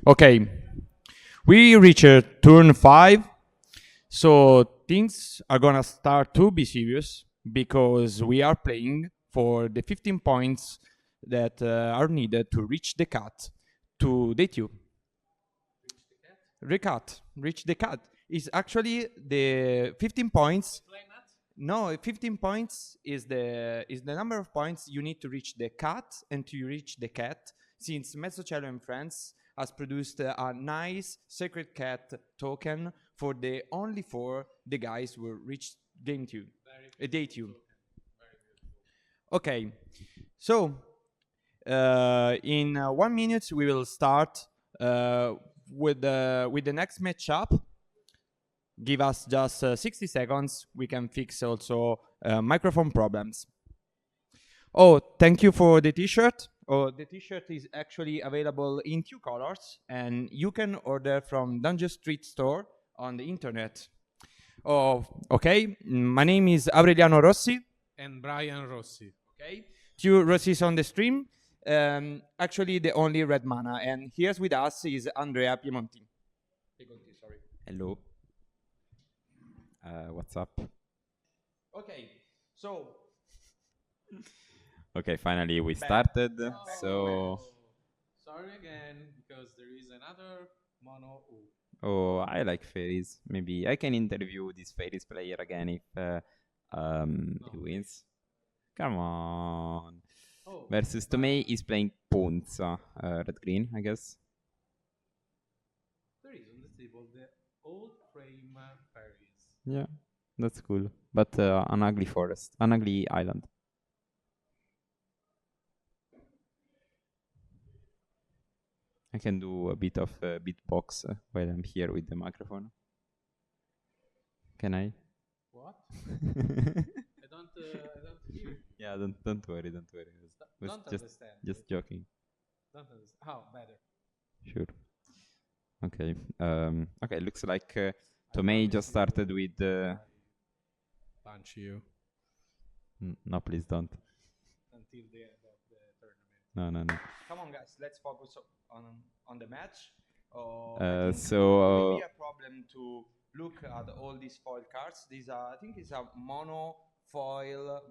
Okay, we reached turn 5, so things are gonna start to be serious because we are playing for the 15 points that are needed to reach the cut to date you. Reach the cut is actually the 15 points. No, 15 points is the number of points you need to reach the cat and to reach the cat. Since MezzoCielo and Friends has produced a nice Sacred Cat token for the only for the guys who reach game two, date you. Okay, so in 1 minute we will start with the next matchup. Give us just 60 seconds. We can fix also microphone problems. Oh, thank you for the t-shirt. Oh, the t-shirt is actually available in 2 colors, and you can order from Dungeon Street store on the internet. Oh, okay. My name is Aureliano Rossi. And Brian Rossi. Okay. 2 Rossis on the stream. Actually, the only red mana. And here's with us is Andrea Piemonti. Sorry. Hello. What's up? Okay, so. Okay, finally we started. So. Sorry again, because there is another mono U. Oh, I like fairies. Maybe I can interview this fairies player again if he wins. Come on. Oh, Versus Tomei is playing Ponza. Red green, I guess. there is on the table the old frame fairies. Yeah, that's cool. But an ugly forest, an ugly island. I can do a bit of beatbox while I'm here with the microphone. Can I? What? I don't hear. Yeah, don't worry. Don't Just understand. just joking. Don't understand. How better? Sure. Okay. Okay. Looks like Tomei just started with. Punch you No, please don't. until the end of the tournament. No. Come on, guys. Let's focus on the match. So. Maybe a problem to look at all these foil cards. These are, I think, it's a monofoil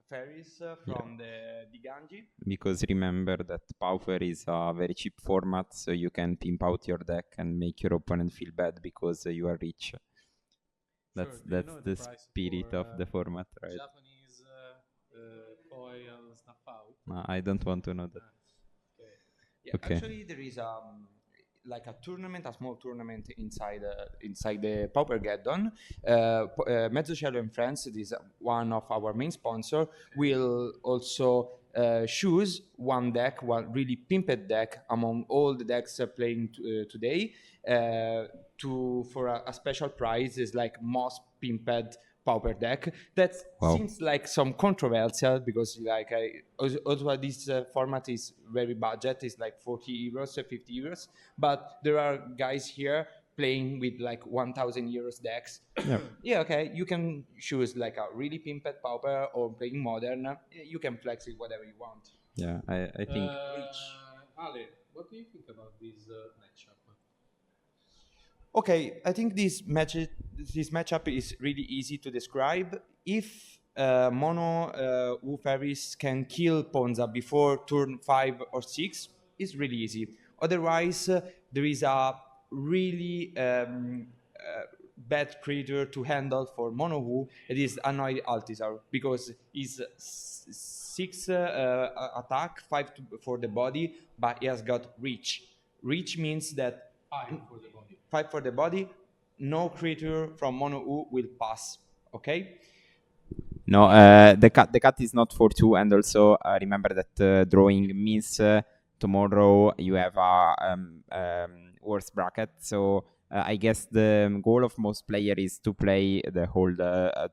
fairies from the Ganji. Because remember that Pauper is a very cheap format, so you can pimp out your deck and make your opponent feel bad because you are rich. That's the spirit of the format, right? Japanese foil snuff out. No, I don't want to know that. Okay. Yeah, Okay. actually, there is like a small tournament inside the Paupergeddon. MezzoCielo and Friends, this is one of our main sponsor, will also choose one really pimped deck among all the decks playing today for a special prize. Is like most pimped Pauper deck. That seems like some controversial because also this format is very budget. It's like 40 euros, 50 euros. But there are guys here playing with like 1,000 euros decks. Yeah, okay. You can choose like a really pimped Pauper or playing modern. You can flex it whatever you want. Yeah, I think. Ale, what do you think about this matchup? Okay, I think this matchup is really easy to describe. If mono Wu fairies can kill Ponza before turn 5 or 6, it's really easy. Otherwise, there is a really bad creature to handle for mono Wu. It is Annoyed Altizar because it's 6 attack, 5 for the body, but he has got reach. Reach means that 5 for the body. 5 for the body, no creature from mono U will pass. Okay? No, the cut is not for 2, and also remember that drawing means tomorrow you have a worse bracket. So I guess the goal of most players is to play the whole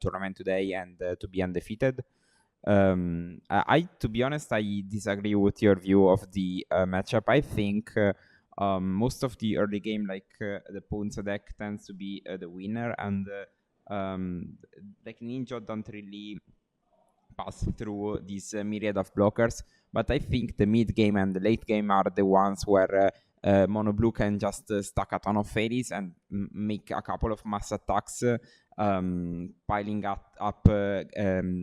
tournament today and to be undefeated. To be honest, I disagree with your view of the matchup. I think most of the early game, like the Ponza deck, tends to be the winner, and like Ninja don't really pass through this myriad of blockers. But I think the mid game and the late game are the ones where mono blue can just stack a ton of fairies and make a couple of mass attacks, piling up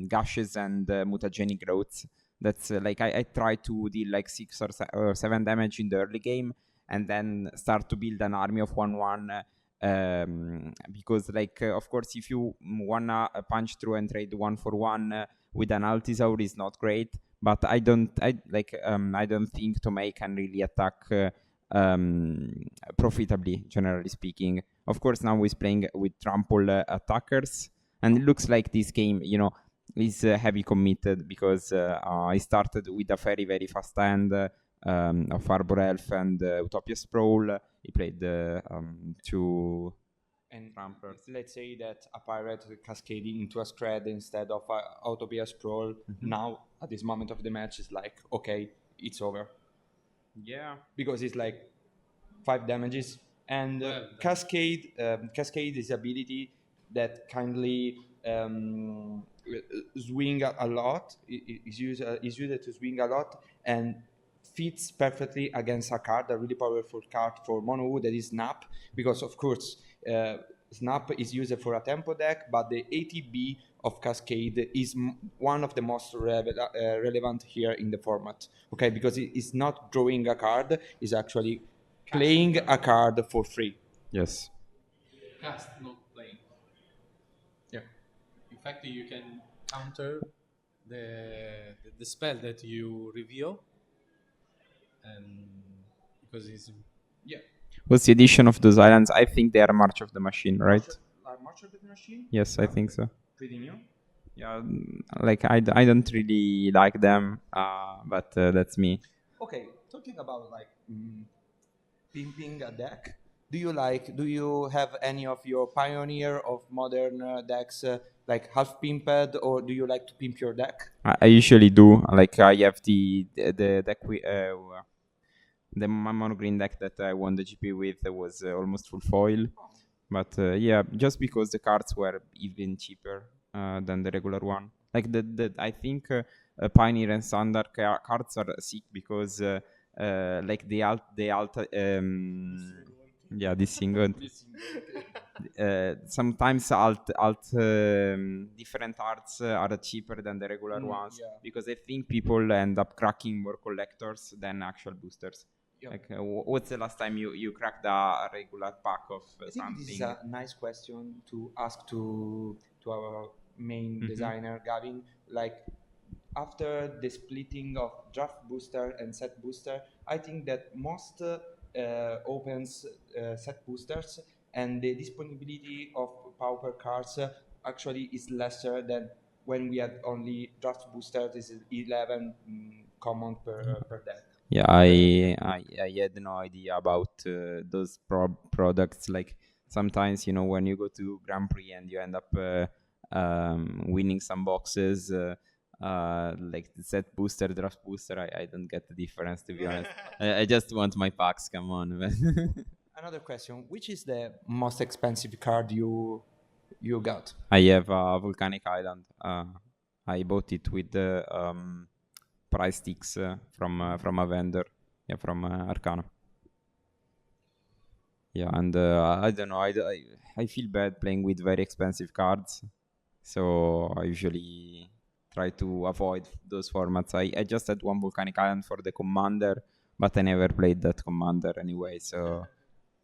gashes and mutagenic growths. That's like I try to deal like 6 or 7 damage in the early game, and then start to build an army of 1/1. Because like of course if you wanna punch through and trade 1 for 1 with an Altisaur is not great, but I don't think Tomei can really attack profitably, generally speaking. Of course now he's playing with trample attackers, and it looks like this game, you know, is heavy committed, because I started with a very very fast hand of Arbor Elf and Utopia Sprawl. He played 2 And tramplers. let's say that a pirate cascading into a scred instead of Utopia Sprawl, now at this moment of the match is like, okay, it's over. Yeah. Because it's like 5 damages, and Cascade is ability that kindly swing a lot. Is used to swing a lot and fits perfectly against a card, a really powerful card for mono that is Snap, because of course Snap is used for a tempo deck, but the ATB of Cascade is one of the most relevant here in the format. Okay, because it's not drawing a card, it's actually playing a card for free. Yes. Cast, not playing. Yeah. In fact, you can counter the spell that you reveal, and because it's What's the edition of those islands? I think they are March of the Machine, right? March of the Machine? Yes, I think so. Pretty new. Yeah, like I don't really like them, but that's me. Okay, talking about like pimping a deck, do you have any of your pioneer of modern decks like half pimped, or do you like to pimp your deck? I usually do. Like I have the deck the mono green deck that I won the GP with was almost full foil, but yeah, just because the cards were even cheaper than the regular one. Like the I think Pioneer and Standard cards are sick because like yeah, this single. Sometimes different arts are cheaper than the regular ones, because I think people end up cracking more collectors than actual boosters. Yep. Like, what's the last time you cracked a regular pack of I think something? this is a nice question to ask to our main designer, Gavin. Like, after the splitting of draft booster and set booster, I think that most opens set boosters, and the disponibility of Pauper cards actually is lesser than when we had only draft boosters. This is 11 common per deck. Yeah, I had no idea about those products. Like sometimes, you know, when you go to Grand Prix and you end up winning some boxes, like the set booster, draft booster, I don't get the difference, to be honest. I just want my packs. Come on. Another question: which is the most expensive card you got? I have a Volcanic Island. I bought it with the price sticks from a vendor, from Arcana. Yeah, and I don't know. I feel bad playing with very expensive cards, so I usually try to avoid those formats. I just had one Volcanic Island for the Commander, but I never played that Commander anyway, so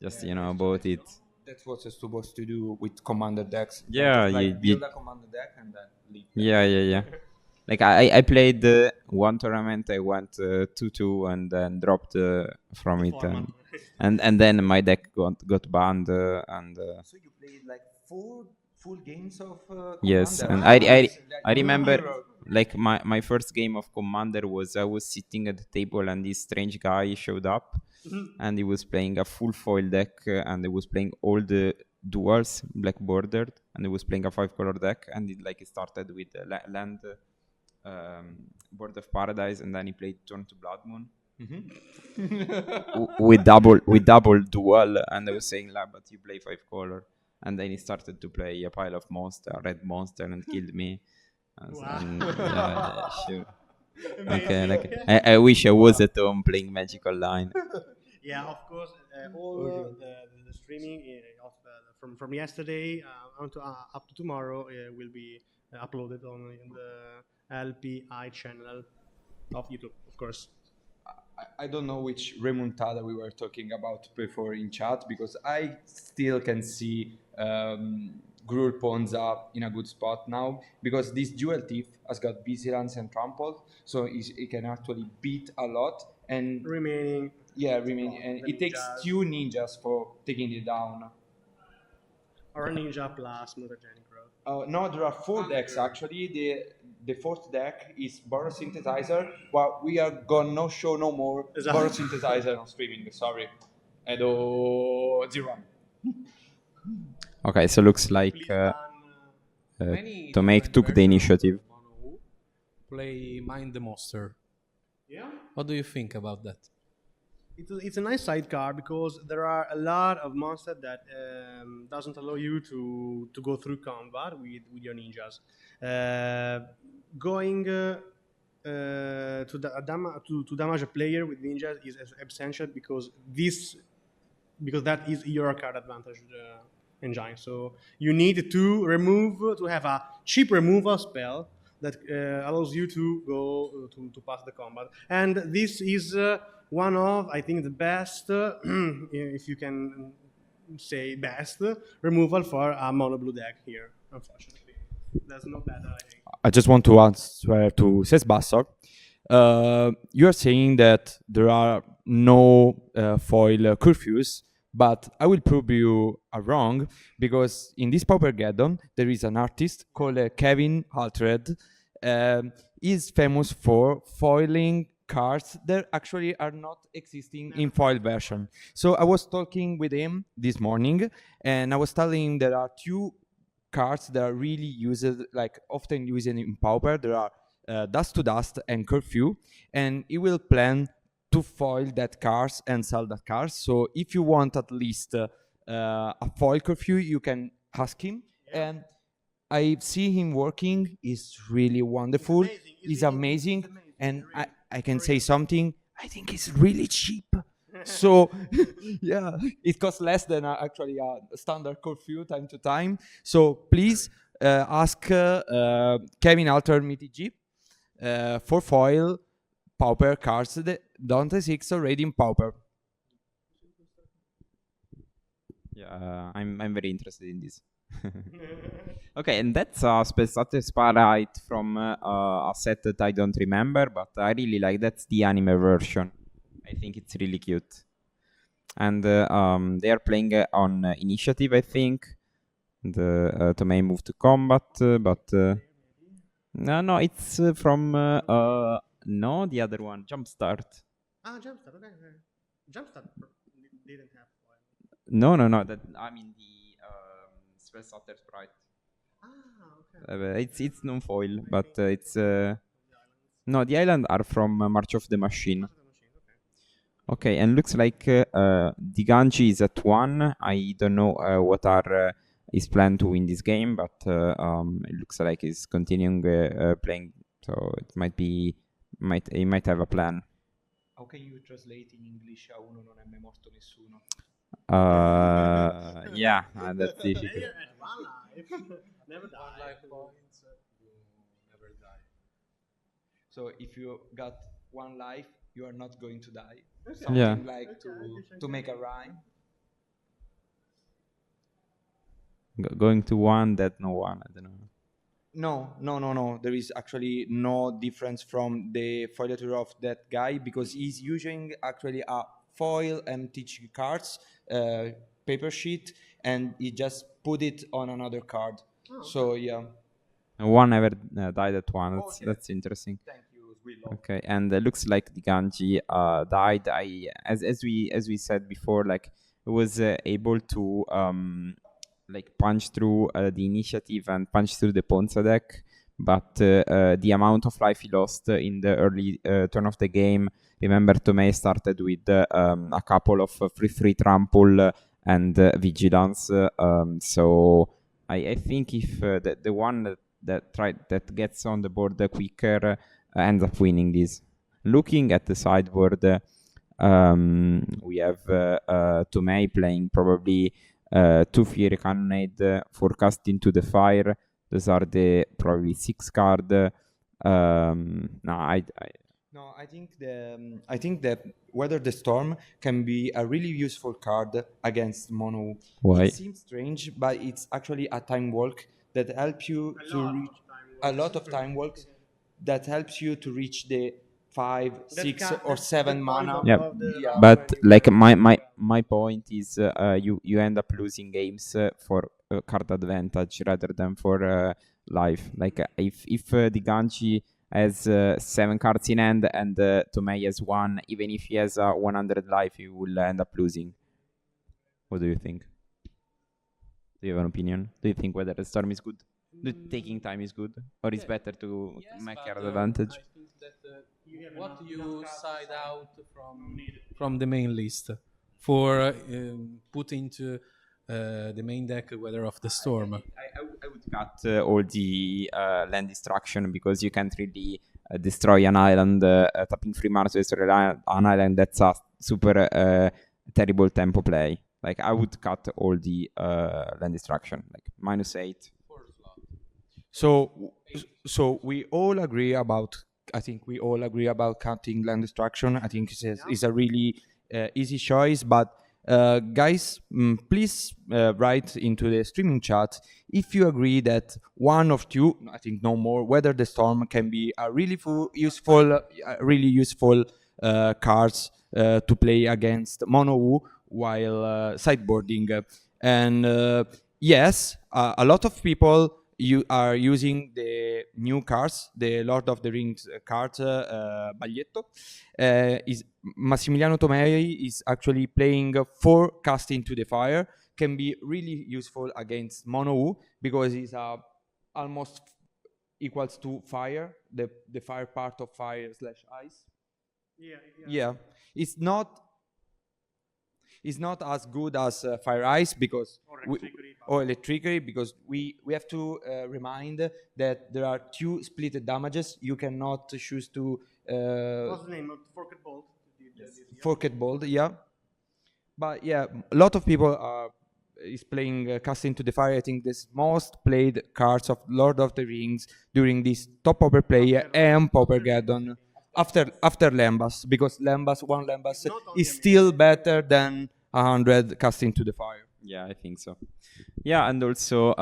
just bought it. That's what you're supposed to do with Commander decks. Yeah, just, build a Commander deck and then leave. Yeah. Like I played one tournament, I went 2-2 and then dropped from it, and then my deck got banned. So you played like 4 full games of Commander? Yes, and I remember like my first game of Commander was I was sitting at the table and this strange guy showed up, and he was playing a full foil deck, and he was playing all the duals black bordered, and he was playing a 5-color deck, and it started with land. Board of Paradise, and then he played Turn to Blood Moon with double dual, and I was saying, but you play 5-color, and then he started to play a pile of red monster, and killed me. Sure. Okay, like I wish I was at home playing Magic Online. Yeah, of course. All the streaming from yesterday up to tomorrow will be uploaded on the LPI channel of YouTube, of course. I don't know which remontada we were talking about before in chat, because I still can see Grur Ponza in a good spot now, because this dual thief has got vigilance and trample, so he can actually beat a lot and Remaining. and it takes ninjas. 2 ninjas for taking it down. Or a ninja plus mutagenic growth. No, there are 4 decks actually. The fourth deck is Borrow Synthesizer, but we are gonna show no more Borrow Synthesizer on streaming. Sorry. Edo 0-1. Okay, so looks like Many to make different took the versions initiative. of Mono U play Mind the Monster. Yeah. What do you think about that? It's a nice sidecar because there are a lot of monsters that doesn't allow you to go through combat with your ninjas. Going to damage a player with ninjas is essential because that is your card advantage engine. So you need to have a cheap removal spell that allows you to go to pass the combat. And this is one of, I think, the best, if you can say best, removal for a mono blue deck here, unfortunately. There's no better, I think. I just want to answer to Says Bassor. You are saying that there are no foil curfews, but I will prove you are wrong, because in this Paupergeddon there is an artist called Gavin Altered. He's famous for foiling cards that actually are not existing in foil version. So I was talking with him this morning, and I was telling him there are 2 cards that are really used, like often used in Pauper. There are Dust to Dust and Curfew, and he will plan to foil that cards and sell that cards. So if you want at least a foil Curfew, you can ask him. Yeah. And I see him working. He's really wonderful. He's amazing. And I can say something. I think it's really cheap. So yeah, it costs less than actually a standard curfew time to time. So please ask Kevin Altered MTG for foil Pauper cards that don't exist already in Pauper. Yeah, I'm very interested in this. Okay, and that's a specific spotlight from a set that I don't remember, but I really like. That's the anime version. I think it's really cute. And they are playing on initiative, I think. The Tomei move to combat, but no, it's from no, the other one, Jumpstart. Jumpstart, okay. Jumpstart didn't have foil. No. That I mean the Spell Sutter Sprite. Okay. It's non-foil, but it's no, the island are from March of the Machine. Okay, and looks like Diganji is at 1. I don't know what are his plan to win this game, but it looks like he's continuing playing. So it he might have a plan. How can you translate in English a uno non è mai morto nessuno? Yeah, that's difficult. One life. Never die. 1 life points, you never die. So if you got 1 life, you are not going to die. Okay. Something Yeah. like to make a rhyme. Going to 1, that no 1. I don't know. No. There is actually no difference from the foilature of that guy, because he's using actually a foil MTG cards paper sheet, and he just put it on another card. Oh, okay. So yeah. 1 never died at 1. That's interesting. Thank you, Willow. Okay, and it looks like the Ganji died. As we said before, like it was able to like punch through the initiative and punch through the Ponza deck, but the amount of life he lost in the early turn of the game. Remember, Tomei started with a couple of free trample and vigilance. So I think if the one that gets on the board quicker ends up winning this. Looking at the sideboard, we have Tomei playing probably two Fiery Cannonade, forecast into the fire. Those are the probably 6 card. No, I think that Weather the Storm can be a really useful card against mono. Why? It seems strange, but it's actually a time walk that helps you to reach a lot of time walks that helps you to reach the 5, 6, or 7 mana. Yeah, Yeah. but like my point is, you end up losing games for card advantage rather than for life. Like if the Ganchi has 7 cards in hand and Tomei has 1, even if he has 100 life, you will end up losing. What do you think? Do you have an opinion? Do you think Weather the Storm is good? Do taking time is good, or is better to make card advantage? I think that what you side out from the main list for put into the main deck Weather of the Storm. I would cut all the land destruction, because you can't really destroy an island, tapping 3 mana to destroy an island. That's a super terrible tempo play. Like, I would cut all the land destruction, like -8. So we all agree about. I think we all agree about cutting land destruction. I think it's a really easy choice. But guys, please write into the streaming chat if you agree that one of two, I think no more, Weather the Storm can be a really useful cards to play against mono while sideboarding. And yes, a lot of people you are using the new cards, the Lord of the Rings cards, Baglietto. Is Massimiliano Tomei is actually playing 4 cast into the fire. Can be really useful against mono because it's almost equals to fire, the fire part of fire / ice. Yeah. It's not as good as Fire Ice because or Electricity, because we have to remind that there are 2 split damages. You cannot choose to What's the name of Forked Bolt? Forked Bolt, yeah. But yeah, a lot of people is playing Cast into the Fire. I think this most played cards of Lord of the Rings during this top overplay and Paupergeddon after Lembas, because one Lembas is still better than 100 Cast into the Fire. Yeah, I think so. Yeah, and also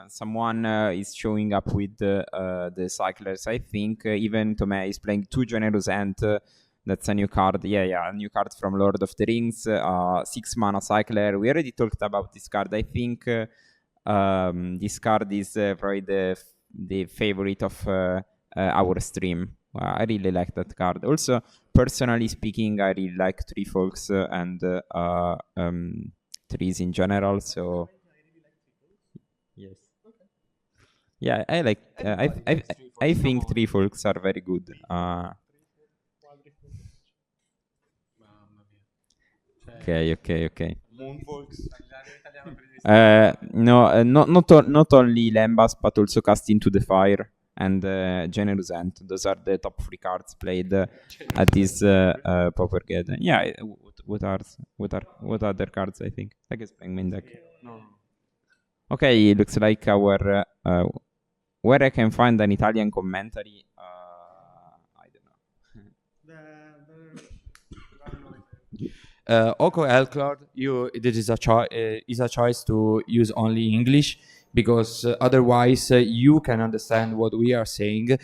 someone is showing up with the cyclers. I think even Tomei is playing 2 Generous Ant. That's a new card. Yeah, a new card from Lord of the Rings. 6 mana cycler. We already talked about this card. I think this card is probably the favorite of our stream. I really like that card. Also, personally speaking, I really like Tree Folks and trees in general. So yes, yeah, I like. I think Tree Folks are very good. Okay. No, not only Lembas, but also Cast into the Fire and Generous Ant. Those are the top 3 cards played at this Paupergeddon. Yeah, what other cards? I think I guess playing main deck. No. Okay, looks like our where I can find an Italian commentary. I don't know. Oko Elclard, this is a choice to use only English, because otherwise you can understand what we are saying.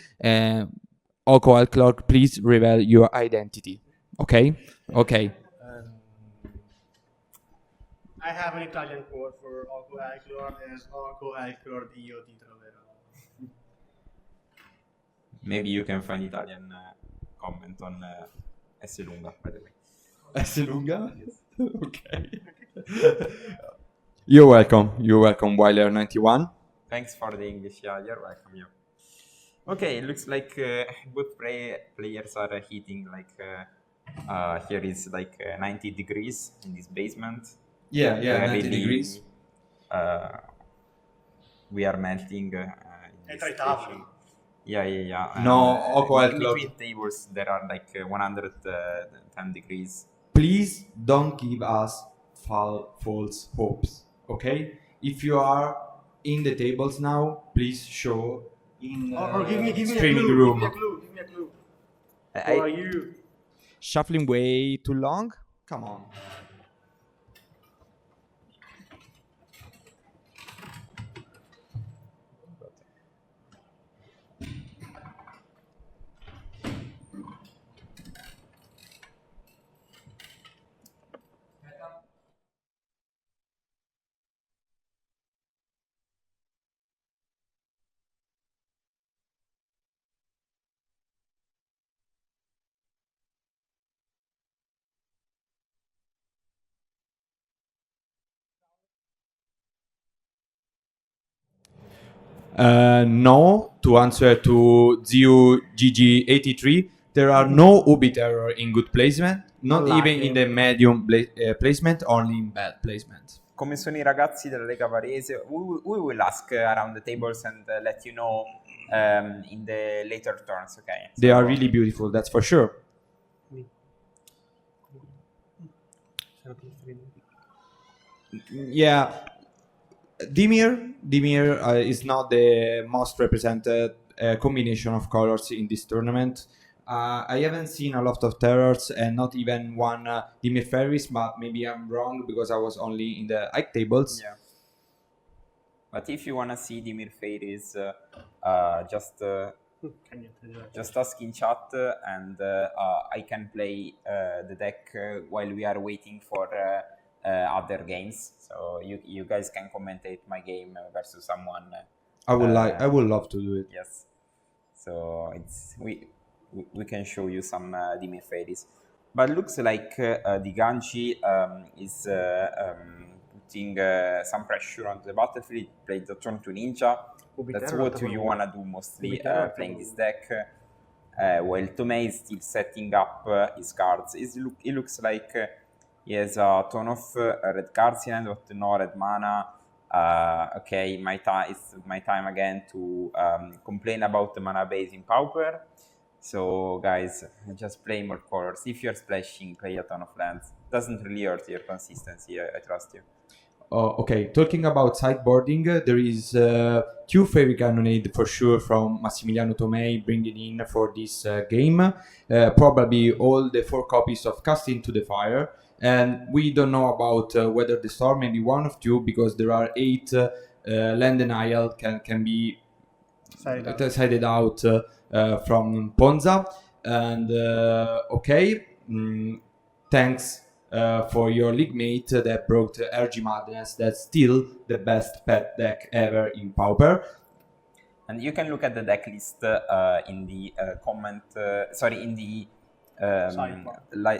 Oko Elclard, please reveal your identity. Okay. I have an Italian quote for Oko Elclard as Oko Elclard io ti troverò. Maybe you can find Italian comment on S lunga, by the way. Lunga? Okay. You're welcome, Weiler91. Thanks for the English. Yeah, you're welcome. Yeah. Okay, it looks like both players are heating. Like here is like 90 degrees in this basement. Yeah, 90 degrees. We are melting. In this station. Yeah. No, Aqua in Club. between tables there are like 110 degrees. Please don't give us false hopes, okay? If you are in the tables now, please show in Or give me a screening clue. room. Give me a clue. Who I- are you? Shuffling way too long? Come on. No, to answer to Ziu GG83, there are no Ubit error in good placement, not Unlucky. even in the medium placement, only in bad placement. Come sono i ragazzi della Lega Varese? We will ask around the tables and let you know in the later turns, okay? They are really beautiful, that's for sure. Yeah, Dimir is not the most represented combination of colors in this tournament. I haven't seen a lot of terrors and not even one Dimir Ferries, but maybe I'm wrong because I was only in the Ike tables. Yeah. But if you wanna see Dimir Fairies, just ask in chat and I can play the deck while we are waiting for other games. So you guys can commentate my game versus someone. I would love to do it. Yes. So we can show you some Dimir Fairies. But looks like the Ganji is putting some pressure on the battlefield. Played the turn to Ninja. That's what you wanna do mostly playing this deck. While Tomei is still setting up his cards. It looks like he has a ton of red cards in hand, but no red mana. Okay, it's my time again to complain about the mana base in Pauper. So guys, just play more colors. If you're splashing, play a ton of lands. Doesn't really hurt your consistency, I trust you. Okay, talking about sideboarding, there is two Fairy Cannonade for sure from Massimiliano Tomei bringing in for this game. Probably all the 4 copies of Cast Into the Fire. And we don't know about whether the Storm may be one of two because there are 8 land denial can be sided out from Ponza. And thanks for your league mate that brought RG Madness. That's still the best pet deck ever in Pauper. And you can look at the deck list in the in the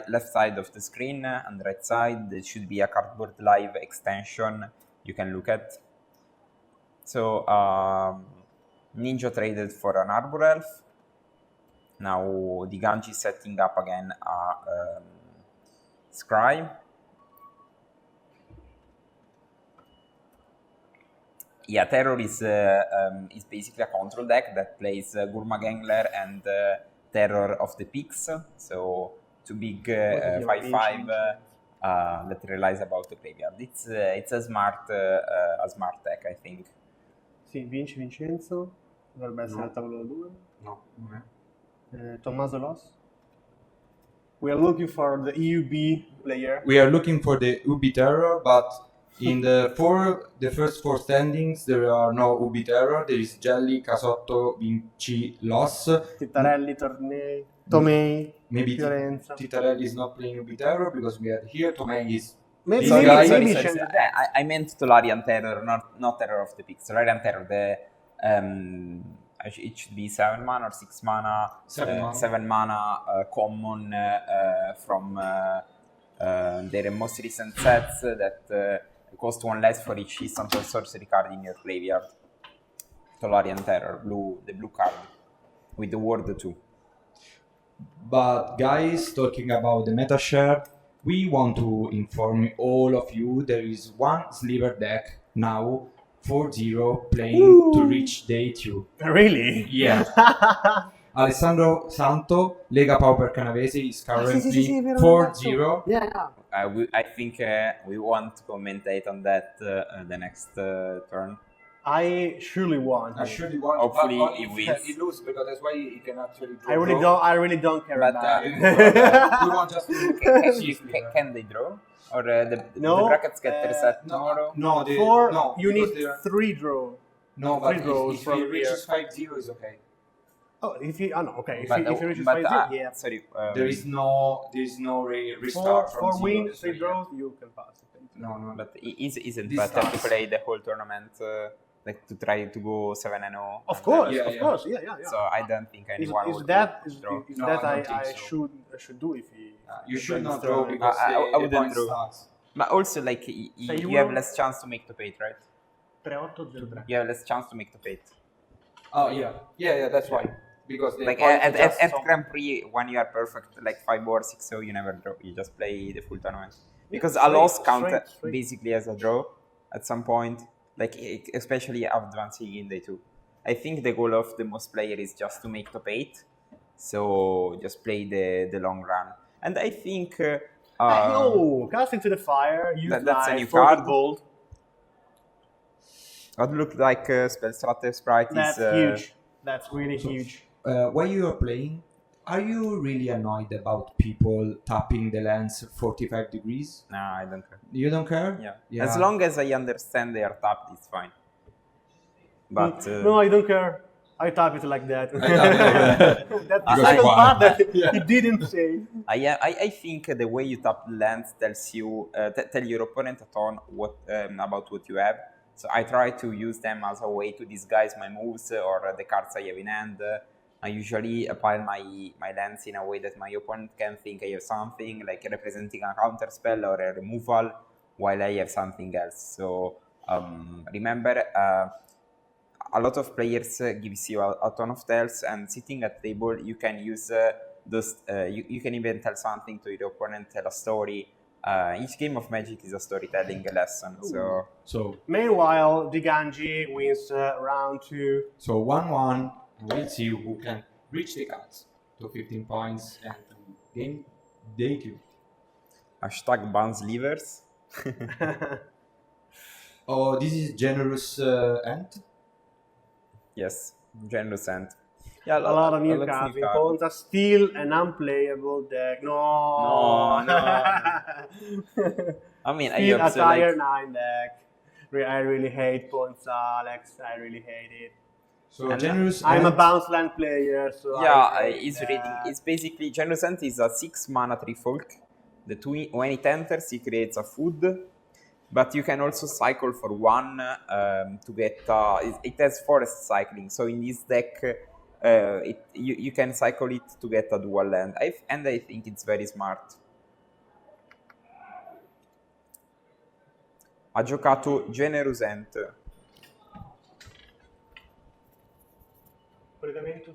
left side of the screen and right side. There should be a Cardboard Live extension you can look at. So Ninja traded for an Arbor Elf. Now the Ganji is setting up again a Scry. Yeah, Terror is basically a control deck that plays Gurmagengler and Terror of the Peaks. So 2 big 5/5 that relies about the graveyard. It's a smart deck, I think. Sì, Vincenzo dovrebbe essere al tavolo 2. No, non è. Tommaso Loss. We are looking for the EUB player. We are looking for the Ubi Terror, but in the first 4 standings there are no Ubi Terror. There is Jelly, Casotto, Vinci, Loss. Titarelli, Tomei, Maybe Fiorenza. Titarelli is not playing Ubi Terror because we are here. Tomei is Maybe, this guy. maybe I meant Tolarian Terror, not Terror of the Peaks. Tolarian Terror, it should be 7 mana or 6 mana, 7 mana common from their most recent sets that cost 1 less for each instant or sorcery card in your graveyard. Tolarian Terror, the blue card with the word 2. But guys, talking about the meta share, we want to inform all of you there is one sliver deck now 4-0 playing to reach day 2. Really? Yeah. Alessandro Santo, Lega Pauper Canavese, is currently 4-0. Yeah. I think we won't commentate on that the next turn. I surely won. Surely won. Hopefully but he if wins. He loses because that's why he can actually draw. I really don't care But, about it. We want just to Can they draw? Or the No, brackets get reset no, tomorrow? no, You need because they are- 3 draw. No, but Three draws if from he reaches 5-0 is okay. Oh, if you, no, okay. If But, you reach but, 5-0, yeah. Sorry. There is no restart from 4 zero. wins, So 3 yeah. draws, you can pass it. No. But isn't This better to starts- play the whole tournament, like to try to go 7-0? Of course, Yeah, of yeah. course, yeah. So I don't think anyone Is would that draw. No, that I I don't think so. should do if he? You should not draw draw because I the wouldn't point draw. starts. But also, like, Say you you have will? less chance to make top 8, right? 3-8-0-3. You have less chance to make top 8. Oh yeah, that's why. Because the Like point at, is at, just at some- Grand Prix, when you are perfect, like 5 or 6-0, you never draw. You just play the full tournament. Because a straight, loss count straight. basically as a draw at some point, like especially advancing in day 2. I think the goal of the most player is just to make top 8. So just play the long run. And I think Casting to the fire. Use that's a life, new forward card. bolt. what looked like Spellstrategy Sprite That's is huge. That's really huge. While you are playing, are you really annoyed about people tapping the lens 45 degrees? No, I don't care. You don't care? Yeah. As long as I understand they are tapped, it's fine. But No, I don't care. I tap it like that. tap it like that. That's the second part that he didn't say. I think the way you tap lands tells you tell your opponent a ton about what you have. So I try to use them as a way to disguise my moves or the cards I have in hand. I usually pile my lands in a way that my opponent can think I have something, like representing a counter spell or a removal, while I have something else. So remember, a lot of players gives you a ton of tells, and sitting at table you can use those. You can even tell something to your opponent, tell a story. Each game of Magic is a storytelling lesson. So Meanwhile, Diganji wins round 2. 1-1. We'll see who can reach the cards to 15 points and to game day 2. Hashtag bans levers. Oh, this is generous end. Yes, generous end. Yeah, A lot of new lot cards. Ponza, still an unplayable deck. No. I mean, I Still a also tier like 9 deck. I really hate Ponza, Alex. I really hate it. So And generous I'm a end. bounce land player, so it's reading. It's basically generous end is a 6 mana tree folk. When it enters, it creates a food. But you can also cycle for 1 to get. It has forest cycling, so in this deck, you can cycle it to get a dual land. And I think it's very smart. Ha giocato Generous Ant. Collegamento.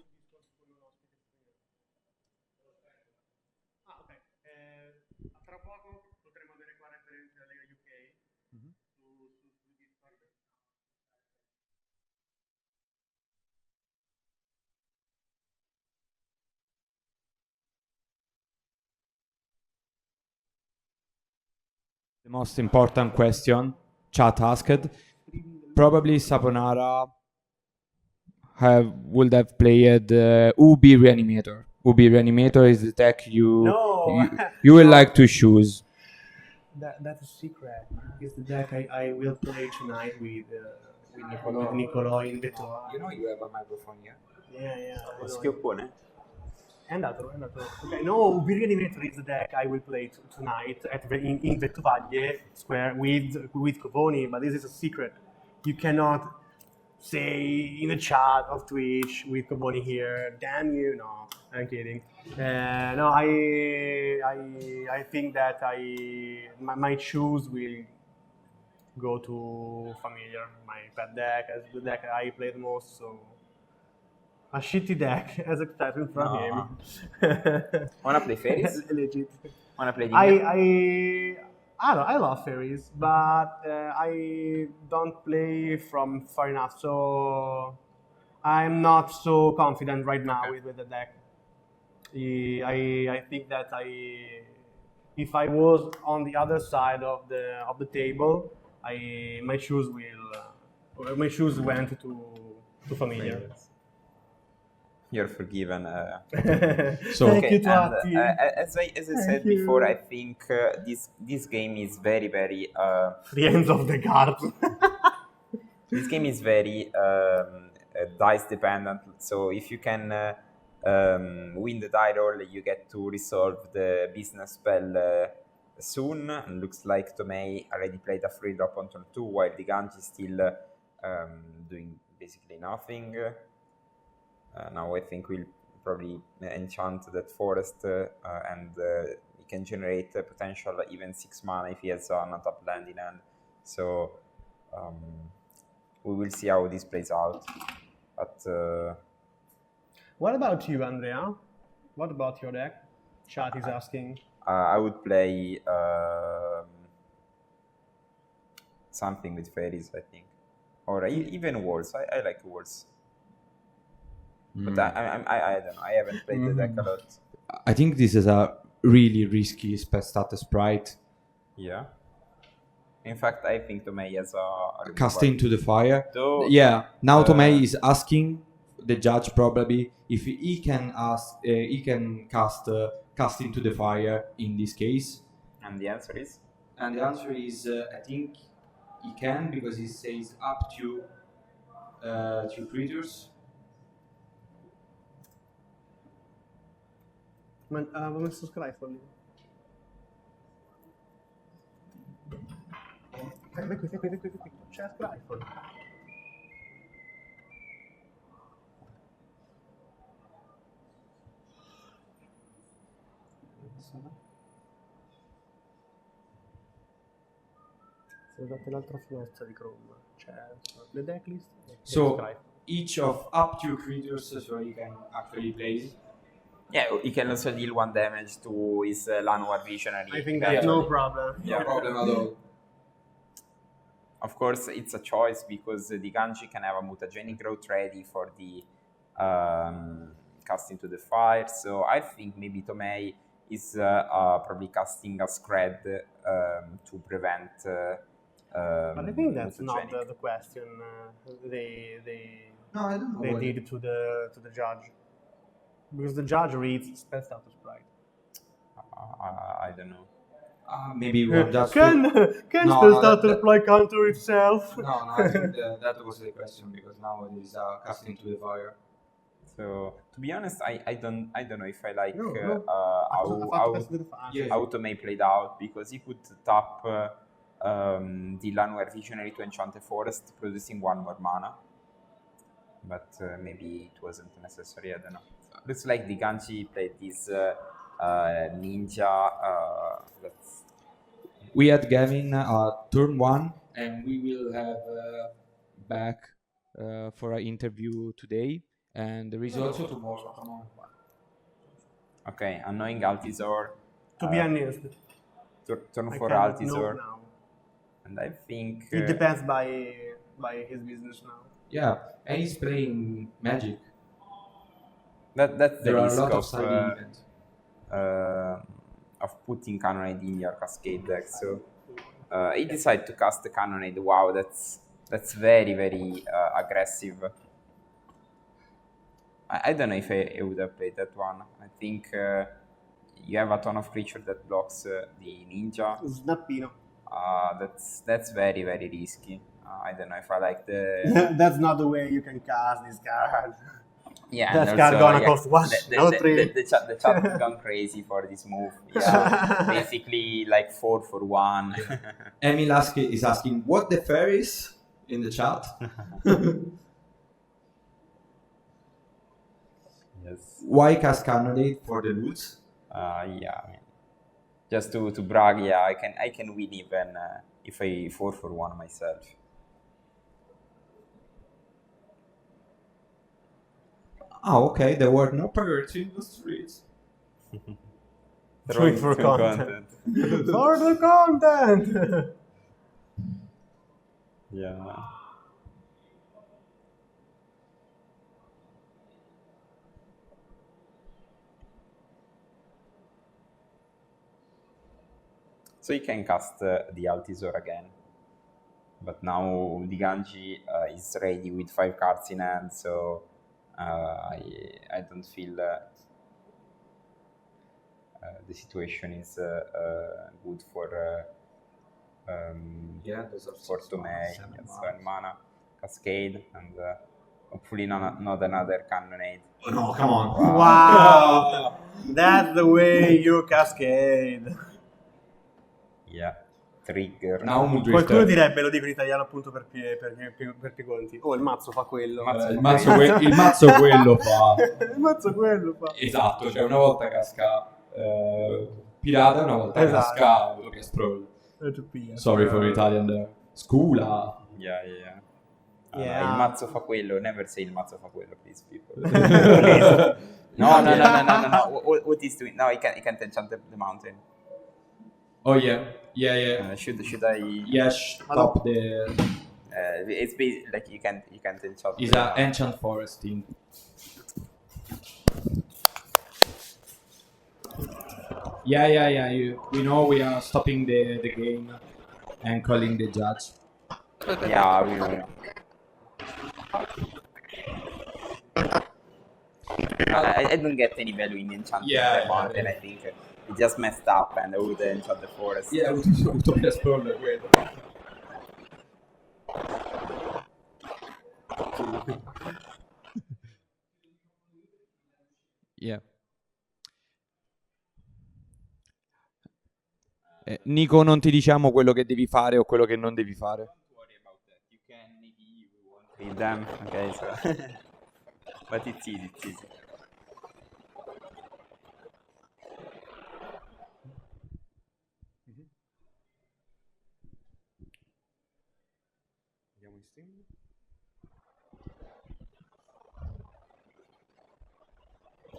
Ok. Tra poco potremo avere qua referenze alla Lega UK. Su Discord. The most important question chat asked. Probably Saponara would have played UB Reanimator. UB Reanimator is the deck you will like to choose. That's a secret. It's the deck I will play tonight with Nicolò in the tour. You know you have a microphone here. Yeah. Schioppone. È andato. Okay, no, Ubi Reanimator is the deck I will play tonight in Vettovaglie Square with Covoni, but this is a secret. You cannot say in the chat of Twitch with Covoni here. Damn you! No, I'm kidding. No, I think that my choose will go to Familiar, my pet deck, as the deck I play the most. So a shitty deck as expected from him. Wanna play Fairies? Legit. Wanna play Dinner? I love fairies, but I don't play from far enough, so I'm not so confident right now with the deck. I think that if I was on the other side of the table, my shoes my shoes went to familiar. You're forgiven. So thank you, and, Tuatti. as I Thank said you. before, I think this game is very The ends of the cards. this game is very dice dependent. So if you can win the die roll, you get to resolve the business spell soon. And looks like Tomei already played a free drop on turn 2, while the Ganji is still doing basically nothing. Now I think we'll probably enchant that forest and he can generate potential even 6 mana if he has an untap land in hand. So we will see how this plays out. But What about you, Andrea? What about your deck? Chat is asking. I would play something with fairies, I think, or even walls. I like walls. But I don't know. I haven't played the deck a lot. I think this is a really risky status sprite. Yeah. In fact, I think Tomei has a Cast into the fire. Though, Yeah. Now Tomei is asking the judge probably if he can cast into the fire in this case. And the answer is? And the answer is I think he can, because he says up to 2 creatures. Avevo messo Skyfall. Qui. C'è Skyfall. Se date l'altra finestra di Chrome, c'è le decklist. So each of up to creatures, so you can actually play it. Yeah, he can also deal 1 damage to his Llanowar Visionary. I think that's no problem. No problem at all. Of course, it's a choice because the Ganji can have a mutagenic growth ready for the cast into the fire. So I think maybe Tomei is probably casting a Scred to prevent. But I think that's not the question they No, I don't know. did to the judge, because the judge reads spell status sprite. I don't know. Maybe we'll just Can No, spell no, status that- sprite counter itself? No, I think that was the question, because now it is casting to the fire. So to be honest, I don't know if I like No. how Tomei played out, because he could tap the Llanowar Visionary to enchant a forest, producing 1 more mana. But maybe it wasn't necessary, I don't know. Looks like the Ganji played this ninja. We had Gavin turn 1, and we will have back for an interview today, and there is also tomorrow. Okay, annoying Altizor. To be honest, Turn I for cannot know Altizor. now. And I think It depends by his business now. Yeah, and he's playing Magic. that's the There are a risk lot of side events. of putting Cannonade in your Cascade deck. So he decided to cast the Cannonade. Wow, that's very aggressive. I don't know if I would have played that one. I think you have a ton of creature that blocks the ninja. Snappino. That's very risky. I don't know if I like the. That's not the way you can cast this card. Yeah, That and card also, gonna cost 1, not 3. The chat has gone crazy for this move. Yeah, basically like 4 for 1. Emil is asking what the fairies in the chat. Yes. Why cast Cannonade for the loot? Yeah, I mean, just to brag. Yeah, I can win even if I 4 for 1 myself. Oh, okay. There were no pirates in the streets. Throwing for content. For the content. Yeah. So you can cast the Altisor again, but now the Ganji is ready with 5 cards in hand, so I don't feel the situation is good for those are for 6 Tomei. mana, 7 7 mana, Cascade, and hopefully not another Cannonade. Oh, no, come on. Wow. That's the way you cascade. Yeah, trigger. Now Qualcuno direbbe, lo dico in italiano appunto per Pigonti. Oh, il mazzo fa quello. il mazzo quello fa. Il mazzo quello fa. Esatto, cioè una volta casca pirata, una volta casca Utopia Sprawl. Sorry for Italian there. Scula. Yeah. Yeah. Il mazzo fa quello. Never say il mazzo fa quello, please, people. Please. No. What is doing? No, he can't enchant the mountain. Oh yeah. Should I? Yes, stop the. It's like you can't enchant. It's an ancient forest thing. Yeah. We know we are stopping the game and calling the judge. Yeah, we know. I don't get any value in enchanting the mountain. I think it just messed up, and I would enchant the forest. Yeah, Utopia Sprawl è quello. Yeah. Nico, non ti diciamo quello che devi fare o quello che non devi fare. Read them, okay, so but it's easy.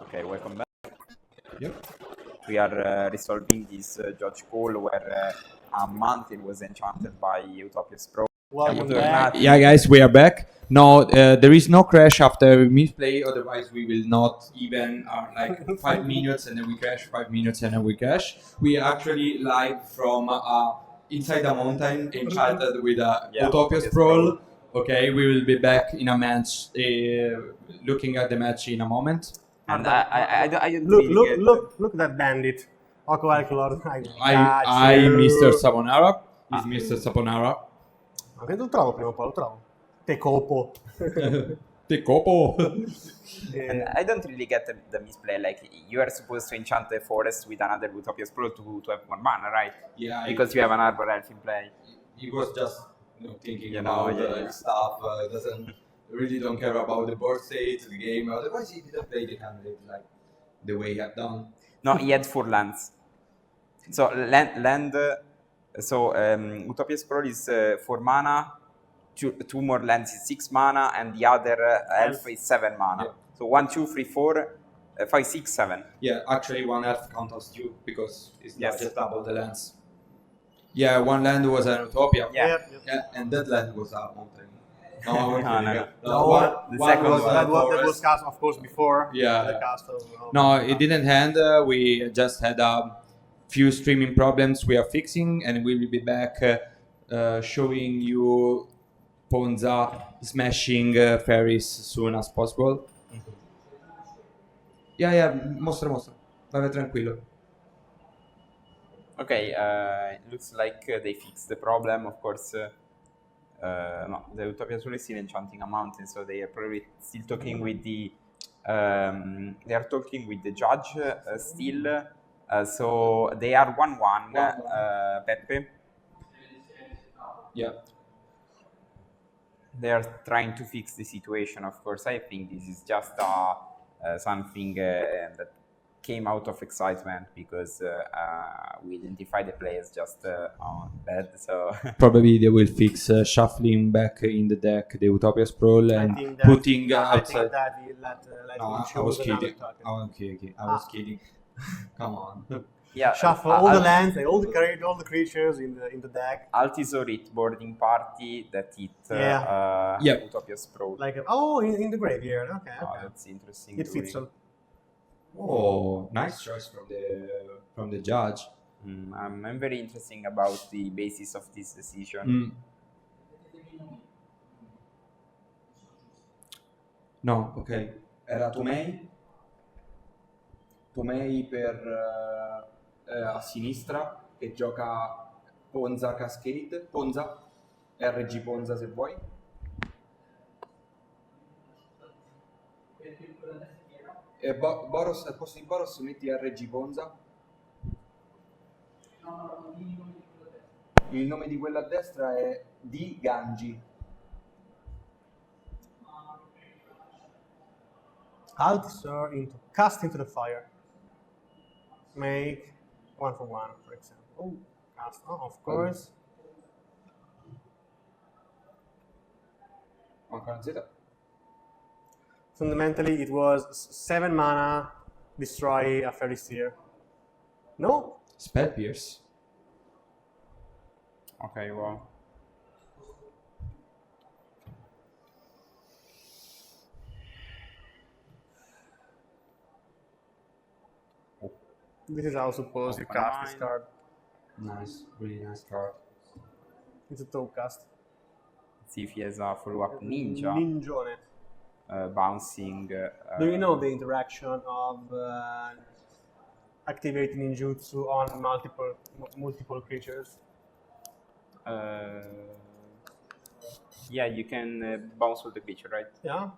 Okay, welcome back. Yep. We are resolving this judge call where a mountain was enchanted by Utopia Sprawl. Welcome back. Yeah, guys, we are back. No, there is no crash after misplay. Otherwise, we will not even like 5 minutes and then we crash. 5 minutes and then we crash. We are actually live from inside a mountain enchanted with a Utopia Sprawl. Okay, we will be back in a match. Looking at the match in a moment. And I don't look at that bandit. Occo Alcolor. I Mr. Sabonara. Is Mr. Sabonara. Anche tu trovo prima o poi lo trovo. Te copo. And I don't really get the misplay. Like you are supposed to enchant the forest with another Utopia Sprawl to have more mana, right? Yeah. Because you have an Arbor Elf in play. He was just thinking about stuff. Doesn't really don't care about the board state, the game. Otherwise, he didn't play the candidate like the way he had done. No, he had 4 lands. So land. Utopia Sprawl is 4 mana, 2 more lands is 6 mana, and the other elf is 7 mana. Yeah. So 1, 2, 3, 4, 5, 6, 7. Yeah, actually 1 elf counts as 2 because it's not just double the lands. Yeah, 1 land was an Utopia. Yeah, and that land was a mountain. No. The second one. That was cast, of course, before the cast of... No, it didn't end. We just had a few streaming problems we are fixing, and we will be back showing you Ponza smashing fairies soon as possible. Yeah, mostra. Vai tranquillo. Okay, it looks like they fixed the problem. Of course, no, the Utopia Sprawl is still enchanting a mountain, so they are probably still talking with the. They are talking with the judge still. So they are 1-1. Pepe. Yeah. They are trying to fix the situation. Of course, I think this is just something that came out of excitement because we identified the players just bad. So probably they will fix shuffling back in the deck the Utopia Sprawl and putting outside. I was kidding. I was kidding. Come on. Yeah, shuffle all the lands, all the creatures in the deck. Altisorit boarding party that it Yep. Utopia Sprawl. Like in the graveyard. Okay. That's interesting. It fits all. Oh, nice choice from the judge. I'm very interested about the basis of this decision. No, ok. Era Tomei. Tomei a sinistra che gioca Ponza Cascade. Ponza. RG Ponza se vuoi. E Boros, al posto di Boros metti RG Ponza. Il nome di quella a destra è di Ganji. Altisor cast into the fire. Make 1 for 1, for example. Oh, cast. Oh, of course. Ancora Z. Fundamentally, it was 7 mana, destroy a fairy seer. No? Spell Pierce. Ok, wow. This is how supposed you cast this card. Nice, really nice card. It's a toe cast. Let's see if he has a follow-up ninja. Ninjone. Bouncing. Do you know the interaction of activating ninjutsu on multiple creatures? Yeah, you can bounce with the creature, right? Yeah.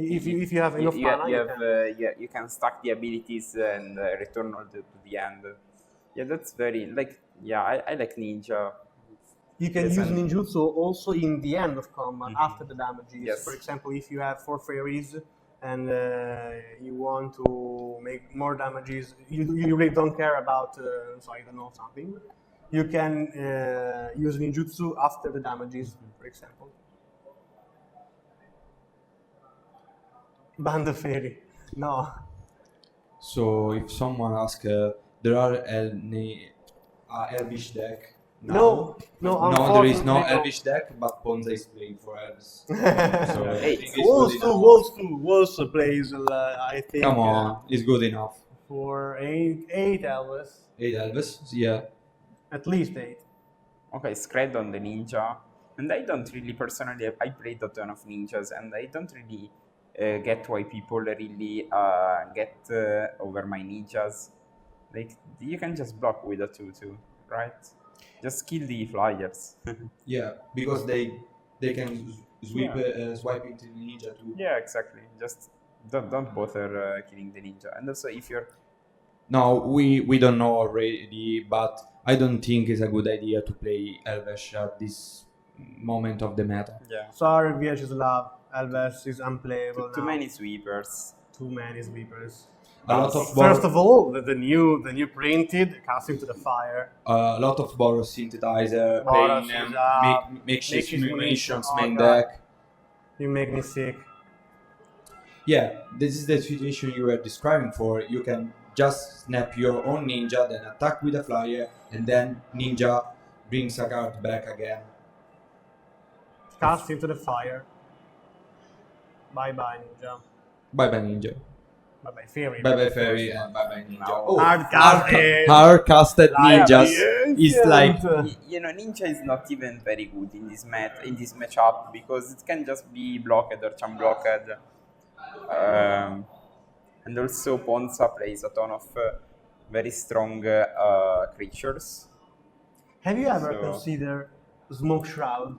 If you have enough mana, you can stack the abilities and return all to the end. Yeah, that's very I like ninja. You can use ninjutsu also in the end of combat after the damages. Yes. For example, if you have 4 fairies and you want to make more damages, you really don't care about I don't know something. You can use ninjutsu after the damages, for example. Band of Fairy. No. So if someone asks, there are any Elvish deck? No, there is no unfortunately, Elvish deck, but Ponza is playing for Elves. So I think it's Wolves good too. enough. Wolves plays, I think. Come on, it's good enough. For 8 Elves. 8 Elves, yeah. At least 8. Okay, Scred on the ninja. And I don't really personally, I played a ton of ninjas and I don't really get why people really get over my ninjas. Like, you can just block with a 2/2, right? Just kill the flyers. Yeah, because they can swipe into the ninja too. Yeah, exactly. Just don't bother killing the ninja. And also, if you're No, we don't know already, but I don't think it's a good idea to play Elvish at this moment of the meta. yeah Sorry, Vyacheslav. Elves is unplayable too now. many sweepers. Too many sweepers. A lot of First of all, the new printed casting to the fire. a lot of Boros synthesizer, Boros playing is, makeshift makeshift munitions munition. main Oh, God. deck. You make me sick. Yeah, this is the situation you were describing for. You can just snap your own ninja, then attack with a flyer, and then ninja brings a card back again. Cast into the fire. Bye bye ninja. Bye bye ninja. Bye bye fairy. Bye bye fairy and bye bye ninja. No. Oh, Hard-casted. casted ninjas is like ninja is not even very good in this matchup because it can just be blocked or unblocked. And also Ponza plays a ton of very strong creatures. Have you ever So- considered Smoke Shroud?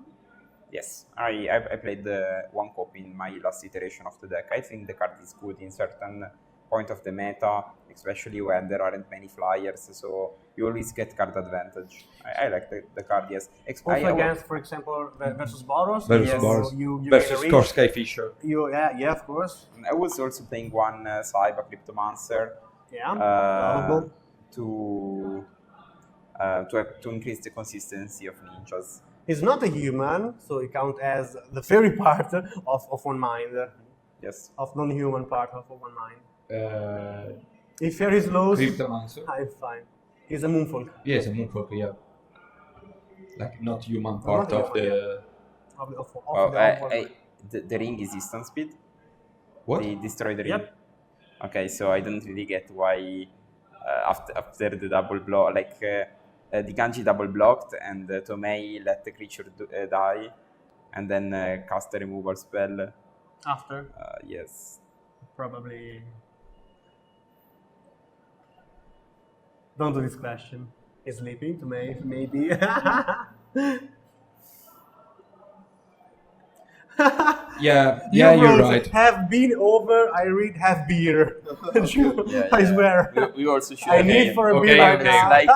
Yes, I played one copy in my last iteration of the deck. I think the card is good in certain point of the meta, especially when there aren't many flyers, so you always get card advantage. I like the card, yes. Also against, for example, versus Boros. versus Yes. Boros You versus can reach- Korsky Fisher. Yeah, of course. I was also playing one Cyber Cryptomancer Yeah. to increase the consistency of ninjas. He's not a human, so he counts as the fairy part of one mind, Yes. of non-human part of one mind. If here is lost, Cryptomancer. I'm fine. He's a moonfolk. Yes, a moonfolk, yeah. Like not human part of the... The ring is instant speed? What? They destroy the ring? Yep. Okay, so I don't really get why after the double block, like the Ganji double blocked and Tomei let the creature die and then cast a removal spell. After? Yes. Probably. Don't do this question. He's sleeping to maybe. Yeah, You you're wrote, right. Have been over, I read have beer. I swear. We also should. I need for a beer Okay, right okay. now. Like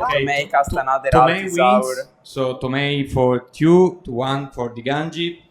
Tomei cast another Tomei Altis wins, Hour. so Tomei for 2-1 for the Ganji.